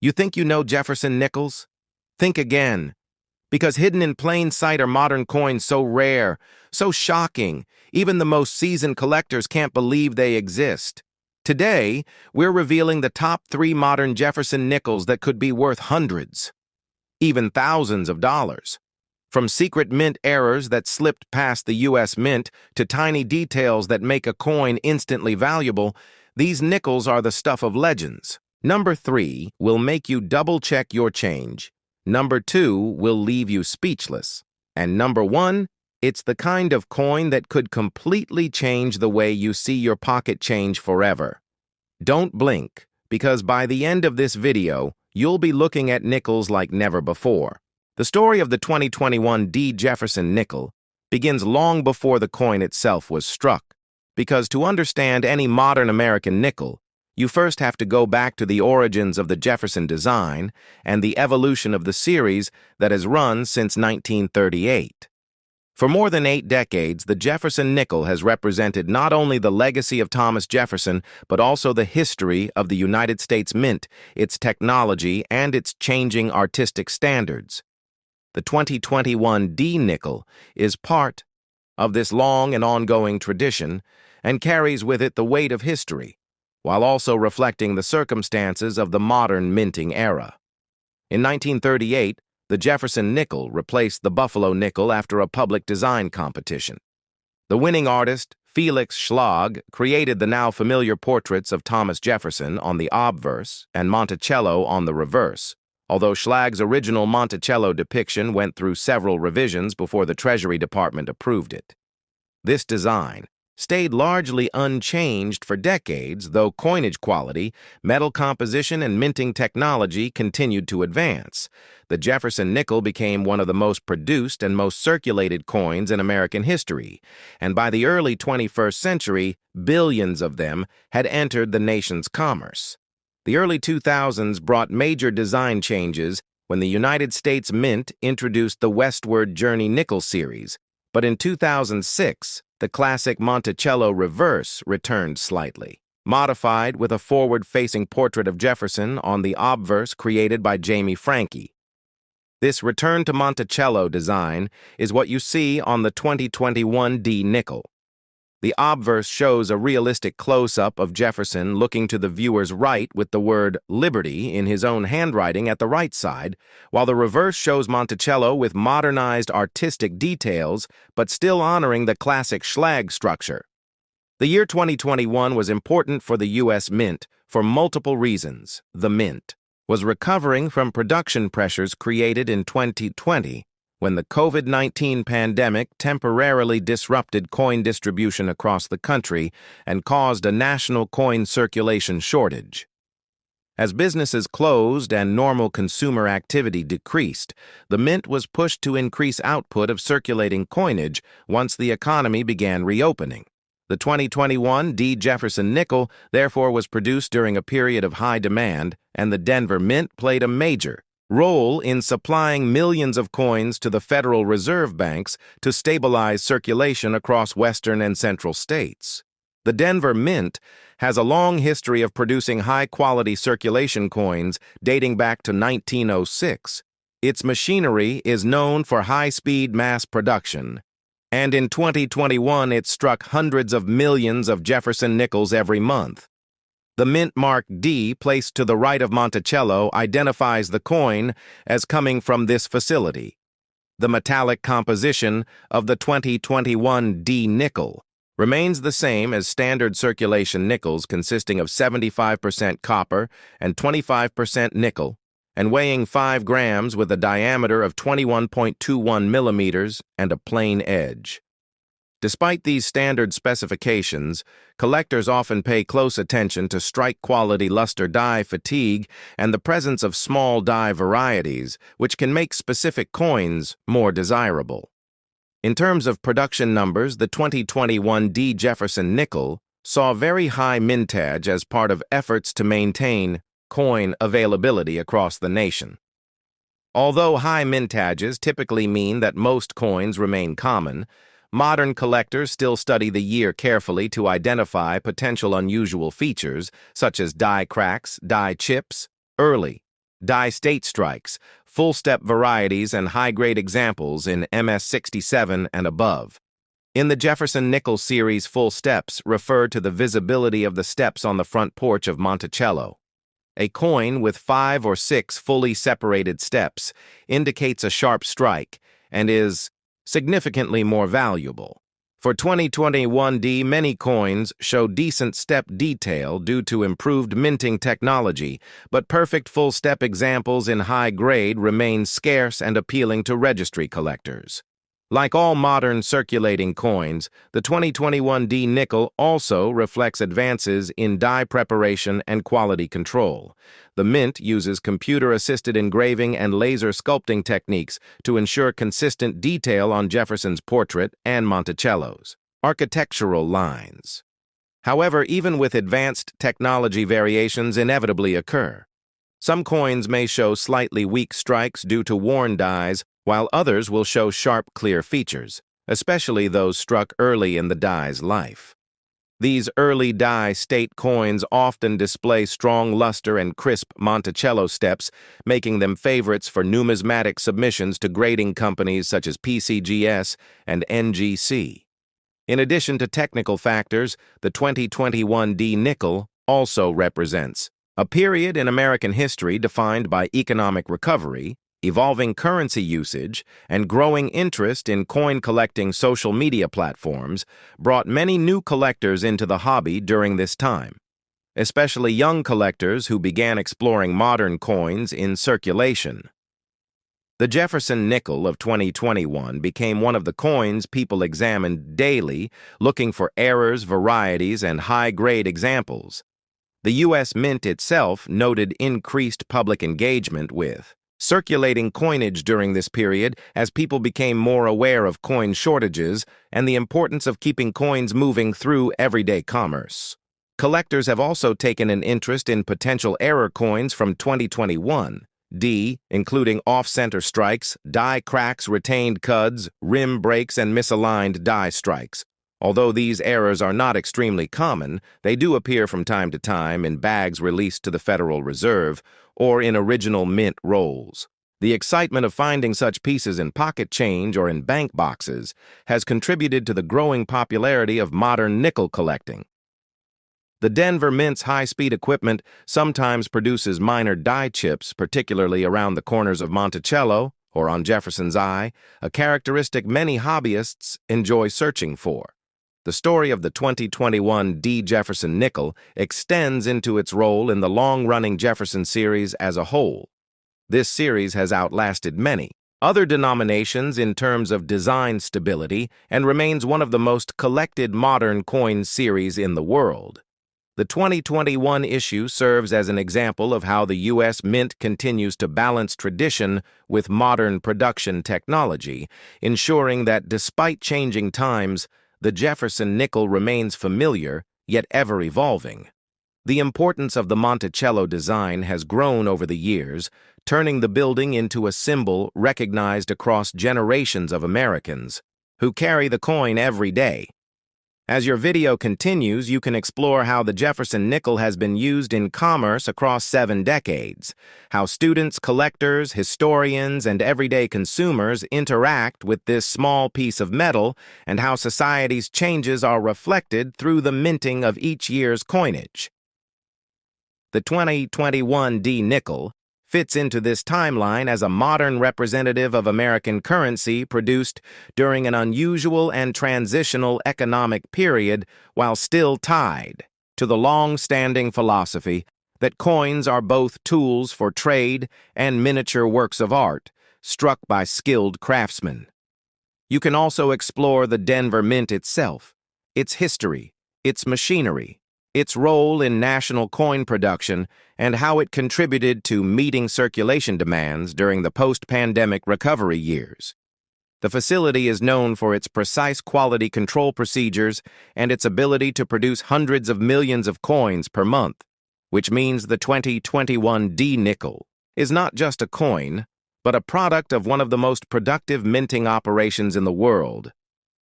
You think you know Jefferson nickels? Think again. Because hidden in plain sight are modern coins so rare, so shocking, even the most seasoned collectors can't believe they exist. Today, we're revealing the top 3 modern Jefferson nickels that could be worth hundreds, even thousands of dollars. From secret mint errors that slipped past the U.S. Mint to tiny details that make a coin instantly valuable, these nickels are the stuff of legends. Number 3 will make you double-check your change. Number 2 will leave you speechless. And number 1, it's the kind of coin that could completely change the way you see your pocket change forever. Don't blink, because by the end of this video, you'll be looking at nickels like never before. The story of the 2021 D. Jefferson nickel begins long before the coin itself was struck, because to understand any modern American nickel, you first have to go back to the origins of the Jefferson design and the evolution of the series that has run since 1938. For more than 8 decades, the Jefferson nickel has represented not only the legacy of Thomas Jefferson, but also the history of the United States Mint, its technology, and its changing artistic standards. The 2021 D nickel is part of this long and ongoing tradition and carries with it the weight of history, while also reflecting the circumstances of the modern minting era. In 1938, the Jefferson nickel replaced the Buffalo nickel after a public design competition. The winning artist, Felix Schlag, created the now familiar portraits of Thomas Jefferson on the obverse and Monticello on the reverse, although Schlag's original Monticello depiction went through several revisions before the Treasury Department approved it. This design stayed largely unchanged for decades, though coinage quality, metal composition, and minting technology continued to advance. The Jefferson nickel became one of the most produced and most circulated coins in American history, and by the early 21st century, billions of them had entered the nation's commerce. The early 2000s brought major design changes when the United States Mint introduced the Westward Journey nickel series, but in 2006, the classic Monticello reverse returned slightly, modified with a forward-facing portrait of Jefferson on the obverse created by Jamie Franke. This return to Monticello design is what you see on the 2021 D nickel. The obverse shows a realistic close-up of Jefferson looking to the viewer's right with the word Liberty in his own handwriting at the right side, while the reverse shows Monticello with modernized artistic details, but still honoring the classic Schlag structure. The year 2021 was important for the U.S. Mint for multiple reasons. The Mint was recovering from production pressures created in 2020, when the COVID-19 pandemic temporarily disrupted coin distribution across the country and caused a national coin circulation shortage. As businesses closed and normal consumer activity decreased, the Mint was pushed to increase output of circulating coinage once the economy began reopening. The 2021 D. Jefferson nickel, therefore, was produced during a period of high demand, and the Denver Mint played a major role in supplying millions of coins to the Federal Reserve banks to stabilize circulation across western and central states. The Denver Mint has a long history of producing high-quality circulation coins dating back to 1906. Its machinery is known for high-speed mass production, and in 2021 it struck hundreds of millions of Jefferson nickels every month. The mint mark D, placed to the right of Monticello, identifies the coin as coming from this facility. The metallic composition of the 2021 D nickel remains the same as standard circulation nickels, consisting of 75% copper and 25% nickel, and weighing 5 grams with a diameter of 21.21 millimeters and a plain edge. Despite these standard specifications, collectors often pay close attention to strike-quality luster die fatigue and the presence of small die varieties, which can make specific coins more desirable. In terms of production numbers, the 2021 D. Jefferson nickel saw very high mintage as part of efforts to maintain coin availability across the nation. Although high mintages typically mean that most coins remain common, modern collectors still study the year carefully to identify potential unusual features, such as die cracks, die chips, early, die state strikes, full-step varieties, and high-grade examples in MS-67 and above. In the Jefferson nickel series, full steps refer to the visibility of the steps on the front porch of Monticello. A coin with 5 or 6 fully separated steps indicates a sharp strike and is significantly more valuable. For 2021D, many coins show decent step detail due to improved minting technology, but perfect full-step examples in high grade remain scarce and appealing to registry collectors. Like all modern circulating coins, the 2021D nickel also reflects advances in die preparation and quality control. The mint uses computer-assisted engraving and laser sculpting techniques to ensure consistent detail on Jefferson's portrait and Monticello's architectural lines. However, even with advanced technology, variations inevitably occur. Some coins may show slightly weak strikes due to worn dies, while others will show sharp, clear features, especially those struck early in the die's life. These early die state coins often display strong luster and crisp Monticello steps, making them favorites for numismatic submissions to grading companies such as PCGS and NGC. In addition to technical factors, the 2021D nickel also represents a period in American history defined by economic recovery, evolving currency usage, and growing interest in coin-collecting social media platforms brought many new collectors into the hobby during this time, especially young collectors who began exploring modern coins in circulation. The Jefferson nickel of 2021 became one of the coins people examined daily, looking for errors, varieties, and high-grade examples. The U.S. Mint itself noted increased public engagement with circulating coinage during this period as people became more aware of coin shortages and the importance of keeping coins moving through everyday commerce. Collectors have also taken an interest in potential error coins from 2021D, including off-center strikes, die cracks, retained cuds, rim breaks, and misaligned die strikes. Although these errors are not extremely common, they do appear from time to time in bags released to the Federal Reserve or in original mint rolls. The excitement of finding such pieces in pocket change or in bank boxes has contributed to the growing popularity of modern nickel collecting. The Denver Mint's high-speed equipment sometimes produces minor die chips, particularly around the corners of Monticello or on Jefferson's eye, a characteristic many hobbyists enjoy searching for. The story of the 2021D Jefferson nickel extends into its role in the long-running Jefferson series as a whole. This series has outlasted many other denominations in terms of design stability and remains one of the most collected modern coin series in the world. The 2021 issue serves as an example of how the U.S. Mint continues to balance tradition with modern production technology, ensuring that despite changing times, the Jefferson nickel remains familiar, yet ever-evolving. The importance of the Monticello design has grown over the years, turning the building into a symbol recognized across generations of Americans who carry the coin every day. As your video continues, you can explore how the Jefferson nickel has been used in commerce across 7 decades, how students, collectors, historians, and everyday consumers interact with this small piece of metal, and how society's changes are reflected through the minting of each year's coinage. The 2021D nickel fits into this timeline as a modern representative of American currency produced during an unusual and transitional economic period while still tied to the long-standing philosophy that coins are both tools for trade and miniature works of art struck by skilled craftsmen. You can also explore the Denver Mint itself, its history, its machinery, its role in national coin production, and how it contributed to meeting circulation demands during the post-pandemic recovery years. The facility is known for its precise quality control procedures and its ability to produce hundreds of millions of coins per month, which means the 2021D nickel is not just a coin, but a product of one of the most productive minting operations in the world.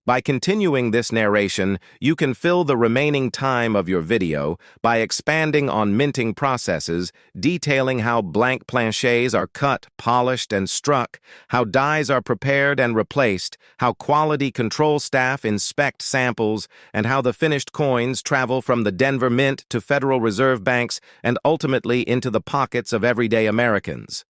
By continuing this narration, you can fill the remaining time of your video by expanding on minting processes, detailing how blank planchets are cut, polished, and struck, how dies are prepared and replaced, how quality control staff inspect samples, and how the finished coins travel from the Denver Mint to Federal Reserve banks and ultimately into the pockets of everyday Americans.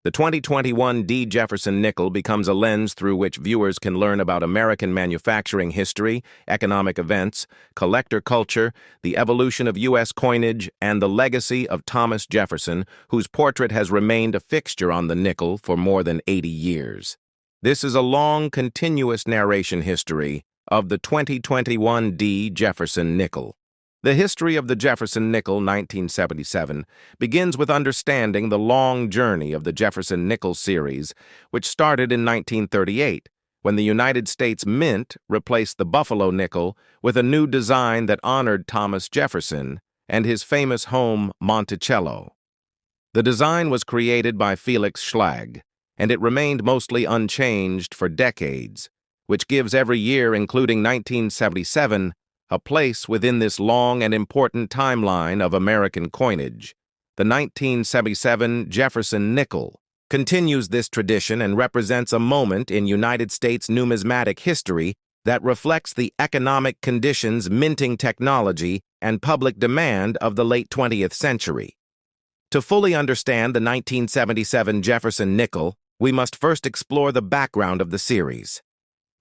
The 2021 D. Jefferson nickel becomes a lens through which viewers can learn about American manufacturing history, economic events, collector culture, the evolution of U.S. coinage, and the legacy of Thomas Jefferson, whose portrait has remained a fixture on the nickel for more than 80 years. This is a long, continuous narration history of the 2021 D. Jefferson nickel. The history of the Jefferson nickel 1977 begins with understanding the long journey of the Jefferson nickel series, which started in 1938, when the United States Mint replaced the Buffalo nickel with a new design that honored Thomas Jefferson and his famous home, Monticello. The design was created by Felix Schlag, and it remained mostly unchanged for decades, which gives every year, including 1977, a place within this long and important timeline of American coinage. The 1977 Jefferson nickel continues this tradition and represents a moment in United States numismatic history that reflects the economic conditions, minting technology, and public demand of the late 20th century. To fully understand the 1977 Jefferson nickel, we must first explore the background of the series.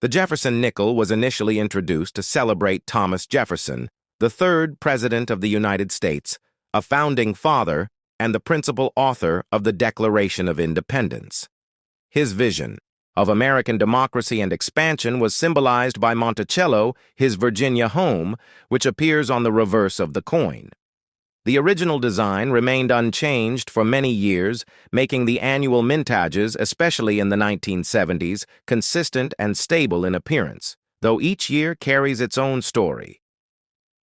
The Jefferson nickel was initially introduced to celebrate Thomas Jefferson, the third President of the United States, a founding father, and the principal author of the Declaration of Independence. His vision of American democracy and expansion was symbolized by Monticello, his Virginia home, which appears on the reverse of the coin. The original design remained unchanged for many years, making the annual mintages, especially in the 1970s, consistent and stable in appearance, though each year carries its own story.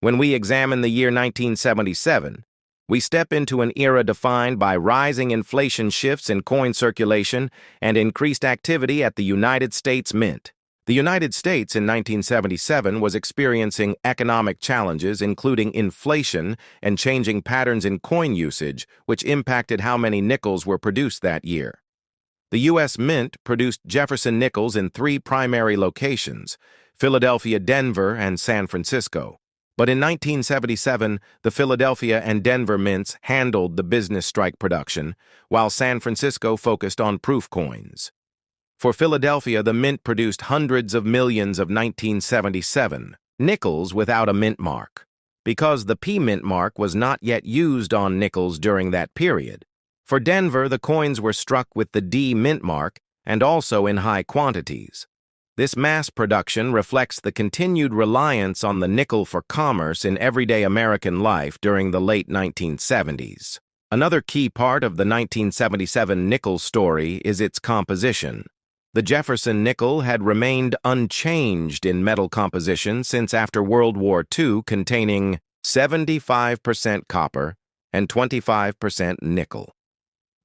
When we examine the year 1977, we step into an era defined by rising inflation, shifts in coin circulation, and increased activity at the United States Mint. The United States in 1977 was experiencing economic challenges, including inflation and changing patterns in coin usage, which impacted how many nickels were produced that year. The U.S. Mint produced Jefferson nickels in three primary locations: Philadelphia, Denver, and San Francisco. But in 1977, the Philadelphia and Denver mints handled the business strike production, while San Francisco focused on proof coins. For Philadelphia, the mint produced hundreds of millions of 1977 nickels without a mint mark, because the P mint mark was not yet used on nickels during that period. For Denver, the coins were struck with the D mint mark and also in high quantities. This mass production reflects the continued reliance on the nickel for commerce in everyday American life during the late 1970s. Another key part of the 1977 nickel story is its composition. The Jefferson nickel had remained unchanged in metal composition since after World War II, containing 75% copper and 25% nickel.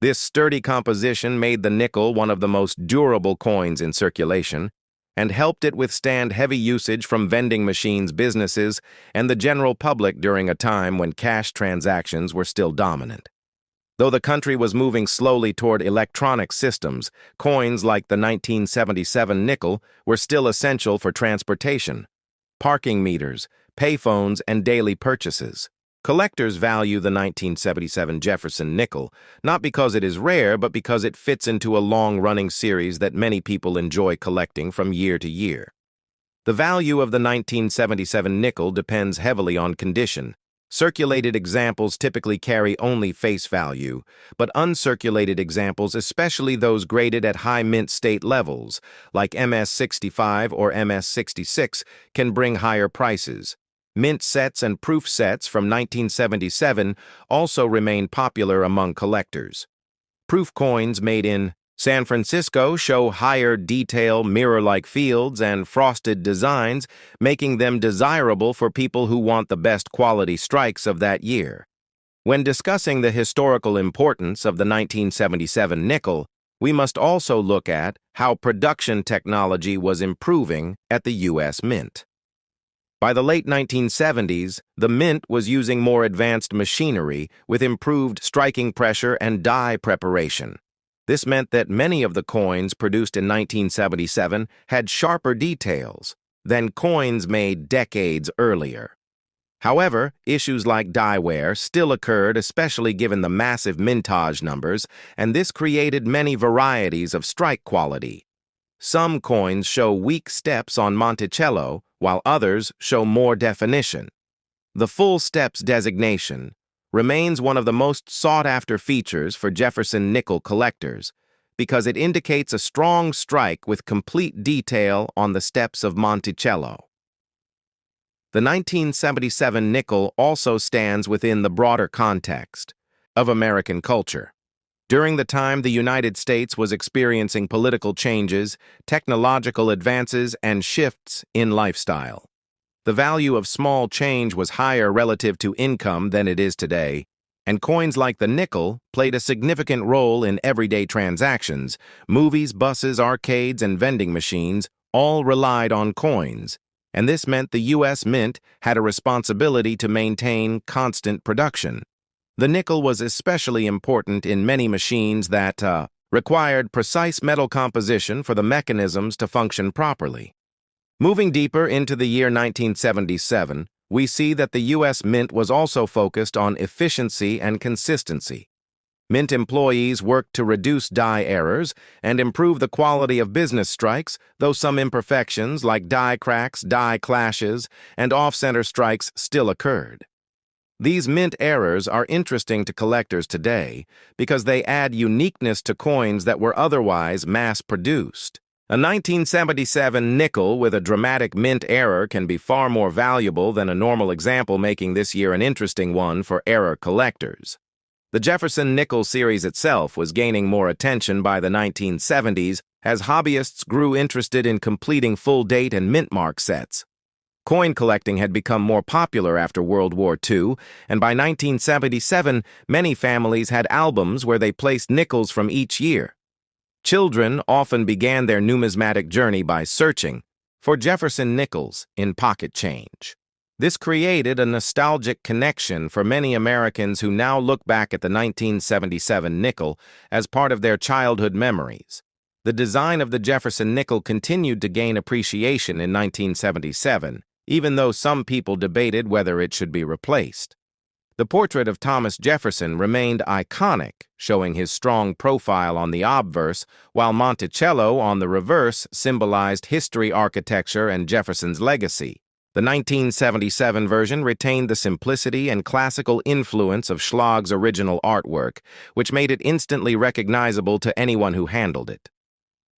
This sturdy composition made the nickel one of the most durable coins in circulation and helped it withstand heavy usage from vending machines, businesses, and the general public during a time when cash transactions were still dominant. Though the country was moving slowly toward electronic systems, coins like the 1977 nickel were still essential for transportation, parking meters, payphones, and daily purchases. Collectors value the 1977 Jefferson nickel, not because it is rare, but because it fits into a long-running series that many people enjoy collecting from year to year. The value of the 1977 nickel depends heavily on condition. Circulated examples typically carry only face value, but uncirculated examples, especially those graded at high mint state levels, like MS-65 or MS-66, can bring higher prices. Mint sets and proof sets from 1977 also remain popular among collectors. Proof coins made in San Francisco show higher detail, mirror-like fields, and frosted designs, making them desirable for people who want the best quality strikes of that year. When discussing the historical importance of the 1977 nickel, we must also look at how production technology was improving at the U.S. Mint. By the late 1970s, the Mint was using more advanced machinery with improved striking pressure and die preparation. This meant that many of the coins produced in 1977 had sharper details than coins made decades earlier. However, issues like die wear still occurred, especially given the massive mintage numbers, and this created many varieties of strike quality. Some coins show weak steps on Monticello, while others show more definition. The full steps designation remains one of the most sought-after features for Jefferson nickel collectors because it indicates a strong strike with complete detail on the steps of Monticello. The 1977 nickel also stands within the broader context of American culture. During the time the United States was experiencing political changes, technological advances, and shifts in lifestyle, the value of small change was higher relative to income than it is today, and coins like the nickel played a significant role in everyday transactions. Movies, buses, arcades, and vending machines all relied on coins, and this meant the U.S. Mint had a responsibility to maintain constant production. The nickel was especially important in many machines that required precise metal composition for the mechanisms to function properly. Moving deeper into the year 1977, we see that the U.S. Mint was also focused on efficiency and consistency. Mint employees worked to reduce die errors and improve the quality of business strikes, though some imperfections like die cracks, die clashes, and off-center strikes still occurred. These mint errors are interesting to collectors today because they add uniqueness to coins that were otherwise mass-produced. A 1977 nickel with a dramatic mint error can be far more valuable than a normal example, making this year an interesting one for error collectors. The Jefferson nickel series itself was gaining more attention by the 1970s as hobbyists grew interested in completing full date and mint mark sets. Coin collecting had become more popular after World War II, and by 1977, many families had albums where they placed nickels from each year. Children often began their numismatic journey by searching for Jefferson nickels in pocket change. This created a nostalgic connection for many Americans who now look back at the 1977 nickel as part of their childhood memories. The design of the Jefferson nickel continued to gain appreciation in 1977, even though some people debated whether it should be replaced. The portrait of Thomas Jefferson remained iconic, showing his strong profile on the obverse, while Monticello on the reverse symbolized history, architecture, and Jefferson's legacy. The 1977 version retained the simplicity and classical influence of Schlag's original artwork, which made it instantly recognizable to anyone who handled it.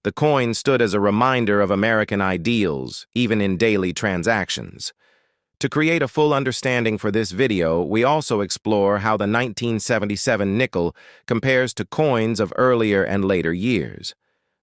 The coin stood as a reminder of American ideals, even in daily transactions. To create a full understanding for this video, we also explore how the 1977 nickel compares to coins of earlier and later years.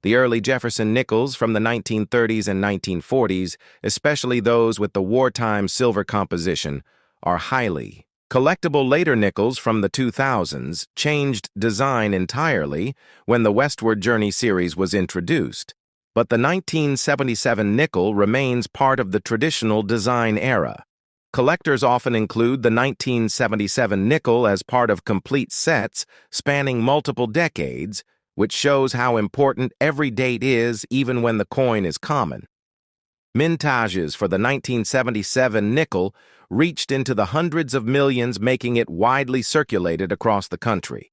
The early Jefferson nickels from the 1930s and 1940s, especially those with the wartime silver composition, are highly collectible. Later nickels from the 2000s changed design entirely when the Westward Journey series was introduced, but the 1977 nickel remains part of the traditional design era. Collectors often include the 1977 nickel as part of complete sets spanning multiple decades, which shows how important every date is even when the coin is common. Mintages for the 1977 nickel reached into the hundreds of millions, making it widely circulated across the country.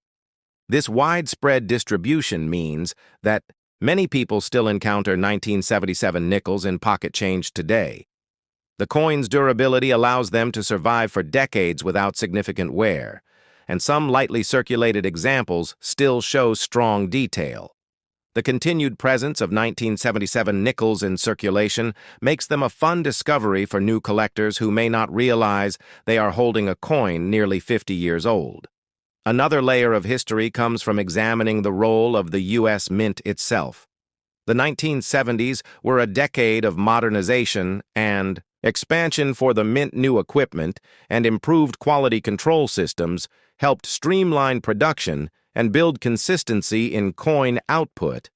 This widespread distribution means that many people still encounter 1977 nickels in pocket change today. The coin's durability allows them to survive for decades without significant wear, and some lightly circulated examples still show strong detail. The continued presence of 1977 nickels in circulation makes them a fun discovery for new collectors who may not realize they are holding a coin nearly 50 years old. Another layer of history comes from examining the role of the U.S. Mint itself. The 1970s were a decade of modernization and expansion for the Mint. New equipment and improved quality control systems helped streamline production and build consistency in coin output.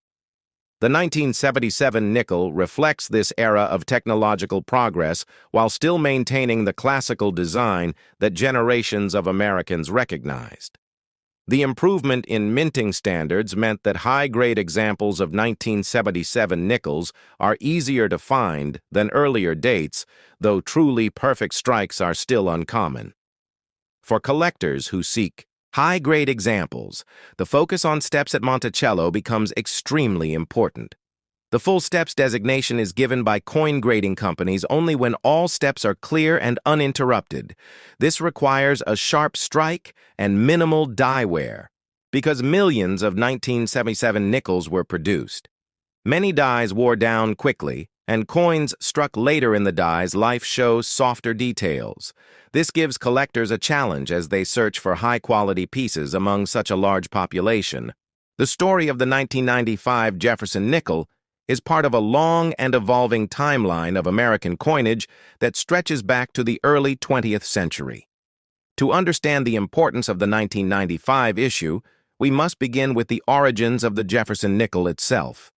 The 1977 nickel reflects this era of technological progress while still maintaining the classical design that generations of Americans recognized. The improvement in minting standards meant that high-grade examples of 1977 nickels are easier to find than earlier dates, though truly perfect strikes are still uncommon. For collectors who seek high-grade examples, the focus on steps at Monticello becomes extremely important. The full steps designation is given by coin grading companies only when all steps are clear and uninterrupted. This requires a sharp strike and minimal die wear, because millions of 1977 nickels were produced. Many dies wore down quickly, and coins struck later in the die's life show softer details. This gives collectors a challenge as they search for high-quality pieces among such a large population. The story of the 1995 Jefferson nickel is part of a long and evolving timeline of American coinage that stretches back to the early 20th century. To understand the importance of the 1995 issue, we must begin with the origins of the Jefferson nickel itself.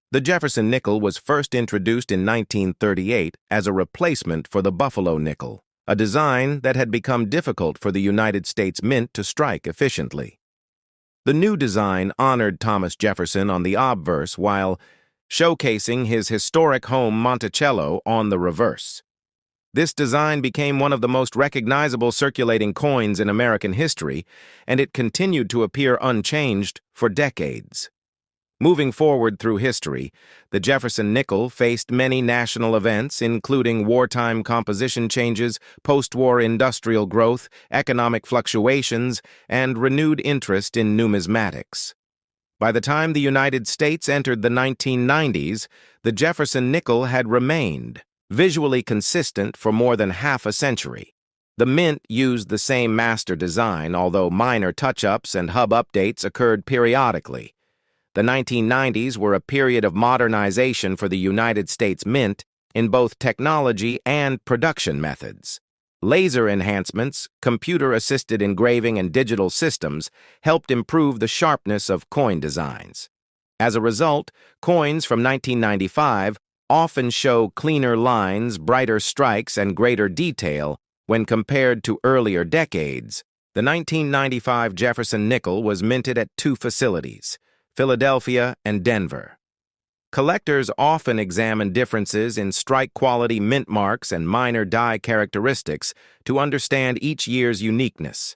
The Jefferson nickel was first introduced in 1938 as a replacement for the Buffalo nickel, a design that had become difficult for the United States Mint to strike efficiently. The new design honored Thomas Jefferson on the obverse while showcasing his historic home Monticello on the reverse. This design became one of the most recognizable circulating coins in American history, and it continued to appear unchanged for decades. Moving forward through history, the Jefferson nickel faced many national events, including wartime composition changes, post-war industrial growth, economic fluctuations, and renewed interest in numismatics. By the time the United States entered the 1990s, the Jefferson nickel had remained visually consistent for more than half a century. The Mint used the same master design, although minor touch-ups and hub updates occurred periodically. The 1990s were a period of modernization for the United States Mint in both technology and production methods. Laser enhancements, computer-assisted engraving, and digital systems helped improve the sharpness of coin designs. As a result, coins from 1995 often show cleaner lines, brighter strikes, and greater detail when compared to earlier decades. The 1995 Jefferson nickel was minted at two facilities, Philadelphia and Denver. Collectors often examine differences in strike quality mint marks and minor die characteristics to understand each year's uniqueness.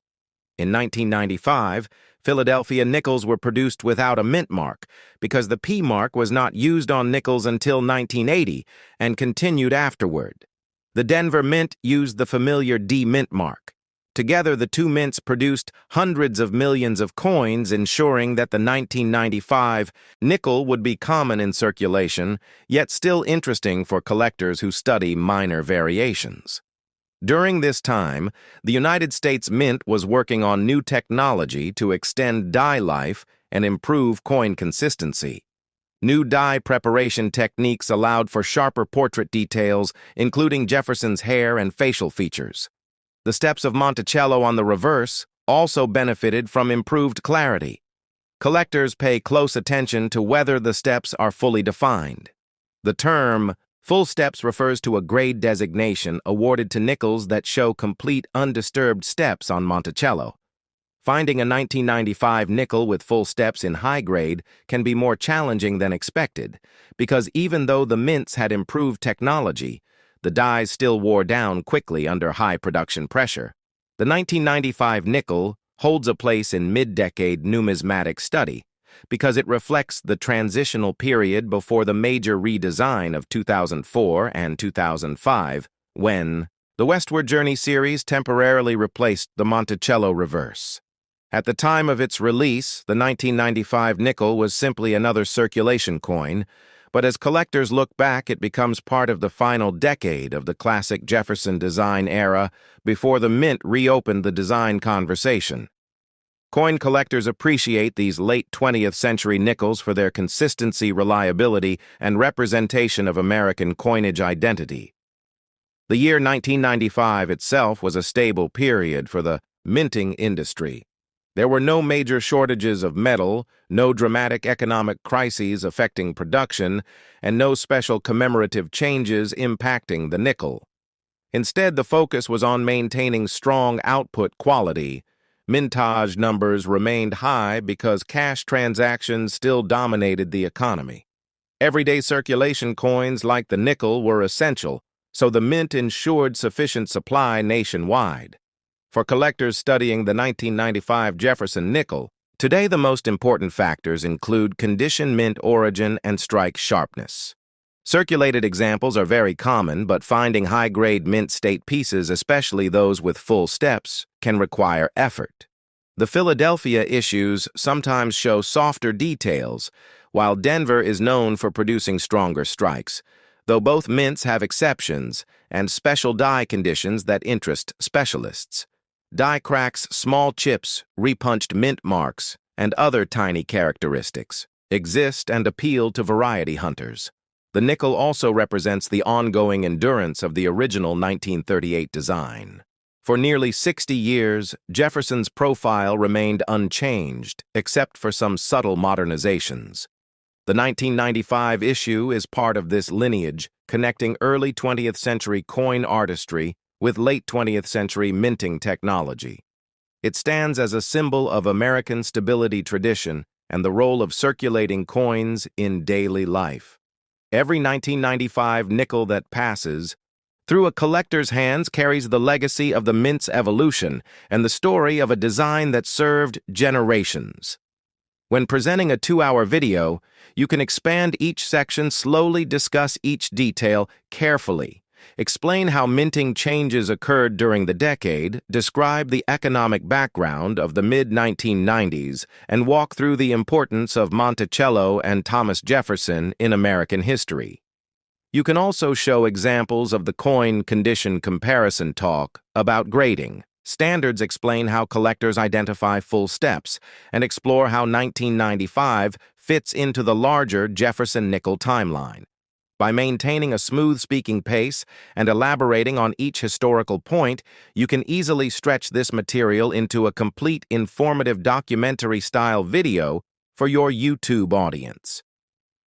In 1995, Philadelphia nickels were produced without a mint mark because the P mark was not used on nickels until 1980 and continued afterward. The Denver Mint used the familiar D mint mark. Together, the two mints produced hundreds of millions of coins, ensuring that the 1995 nickel would be common in circulation, yet still interesting for collectors who study minor variations. During this time, the United States Mint was working on new technology to extend die life and improve coin consistency. New die preparation techniques allowed for sharper portrait details, including Jefferson's hair and facial features. The steps of Monticello on the reverse also benefited from improved clarity. Collectors pay close attention to whether the steps are fully defined. The term full steps refers to a grade designation awarded to nickels that show complete undisturbed steps on Monticello. Finding a 1995 nickel with full steps in high grade can be more challenging than expected, because even though the mints had improved technology, the dies still wore down quickly under high production pressure. The 1995 nickel holds a place in mid-decade numismatic study because it reflects the transitional period before the major redesign of 2004 and 2005, when the Westward Journey series temporarily replaced the Monticello reverse. At the time of its release, the 1995 nickel was simply another circulation coin, but as collectors look back, it becomes part of the final decade of the classic Jefferson design era before the Mint reopened the design conversation. Coin collectors appreciate these late 20th century nickels for their consistency, reliability, and representation of American coinage identity. The year 1995 itself was a stable period for the minting industry. There were no major shortages of metal, no dramatic economic crises affecting production, and no special commemorative changes impacting the nickel. Instead, the focus was on maintaining strong output quality. Mintage numbers remained high because cash transactions still dominated the economy. Everyday circulation coins like the nickel were essential, so the mint ensured sufficient supply nationwide. For collectors studying the 1995 Jefferson nickel, today the most important factors include condition, mint origin, and strike sharpness. Circulated examples are very common, but finding high-grade mint state pieces, especially those with full steps, can require effort. The Philadelphia issues sometimes show softer details, while Denver is known for producing stronger strikes, though both mints have exceptions and special die conditions that interest specialists. Die cracks, small chips, repunched mint marks, and other tiny characteristics exist and appeal to variety hunters. The nickel also represents the ongoing endurance of the original 1938 design. For nearly 60 years, Jefferson's profile remained unchanged, except for some subtle modernizations. The 1995 issue is part of this lineage, connecting early 20th century coin artistry with late 20th century minting technology. It stands as a symbol of American stability tradition and the role of circulating coins in daily life. Every 1995 nickel that passes through a collector's hands carries the legacy of the mint's evolution and the story of a design that served generations. When presenting a 2-hour video, you can expand each section, slowly discuss each detail carefully, explain how minting changes occurred during the decade, describe the economic background of the mid-1990s, and walk through the importance of Monticello and Thomas Jefferson in American history. You can also show examples of the coin condition comparison talk about grading. Standards explain how collectors identify full steps and explore how 1995 fits into the larger Jefferson nickel timeline. By maintaining a smooth-speaking pace and elaborating on each historical point, you can easily stretch this material into a complete informative documentary-style video for your YouTube audience.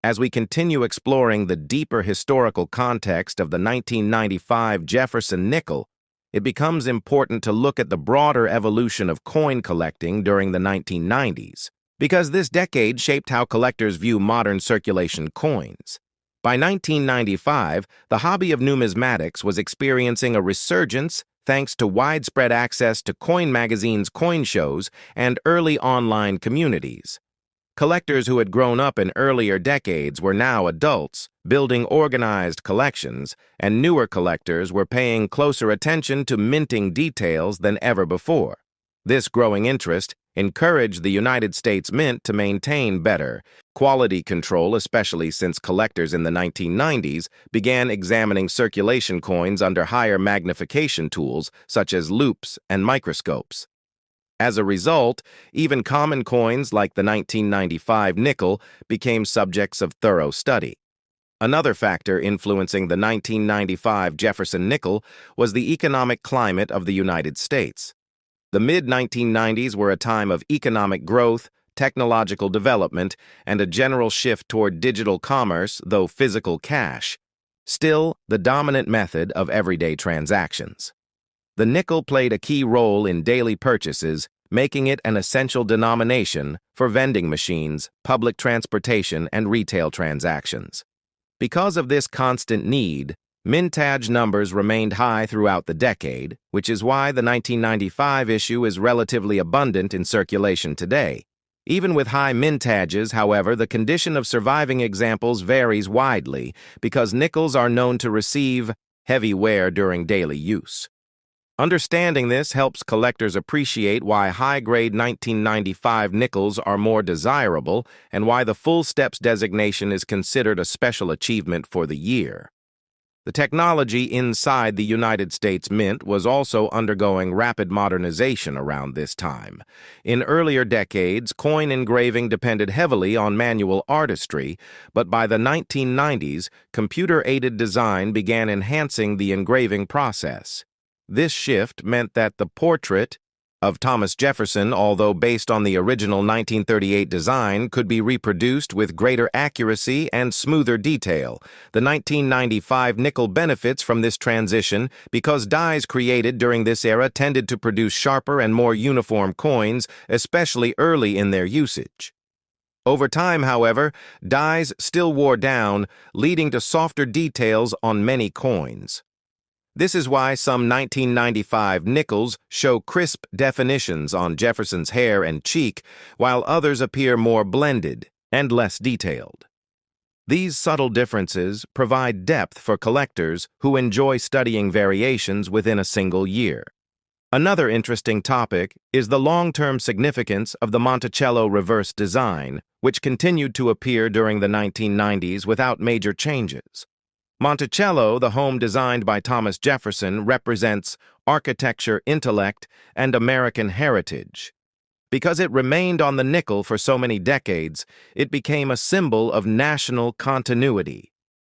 As we continue exploring the deeper historical context of the 1995 Jefferson nickel, it becomes important to look at the broader evolution of coin collecting during the 1990s, because this decade shaped how collectors view modern circulation coins. By 1995, the hobby of numismatics was experiencing a resurgence thanks to widespread access to coin magazines, coin shows, and early online communities. Collectors who had grown up in earlier decades were now adults, building organized collections, and newer collectors were paying closer attention to minting details than ever before. This growing interest encouraged the United States Mint to maintain better quality control, especially since collectors in the 1990s began examining circulation coins under higher magnification tools such as loupes and microscopes. As a result, even common coins like the 1995 nickel became subjects of thorough study. Another factor influencing the 1995 Jefferson nickel was the economic climate of the United States. The mid-1990s were a time of economic growth, technological development, and a general shift toward digital commerce, though physical cash, still the dominant method of everyday transactions. The nickel played a key role in daily purchases, making it an essential denomination for vending machines, public transportation, and retail transactions. Because of this constant need, mintage numbers remained high throughout the decade, which is why the 1995 issue is relatively abundant in circulation today. Even with high mintages, however, the condition of surviving examples varies widely because nickels are known to receive heavy wear during daily use. Understanding this helps collectors appreciate why high-grade 1995 nickels are more desirable and why the full steps designation is considered a special achievement for the year. The technology inside the United States Mint was also undergoing rapid modernization around this time. In earlier decades, coin engraving depended heavily on manual artistry, but by the 1990s, computer-aided design began enhancing the engraving process. This shift meant that the portrait of Thomas Jefferson, although based on the original 1938 design, could be reproduced with greater accuracy and smoother detail. The 1995 nickel benefits from this transition because dies created during this era tended to produce sharper and more uniform coins, especially early in their usage. Over time, however, dies still wore down, leading to softer details on many coins. This is why some 1995 nickels show crisp definitions on Jefferson's hair and cheek, while others appear more blended and less detailed. These subtle differences provide depth for collectors who enjoy studying variations within a single year. Another interesting topic is the long-term significance of the Monticello reverse design, which continued to appear during the 1990s without major changes. Monticello, the home designed by Thomas Jefferson, represents architecture intellect and American heritage. Because it remained on the nickel for so many decades, it became a symbol of national continuity.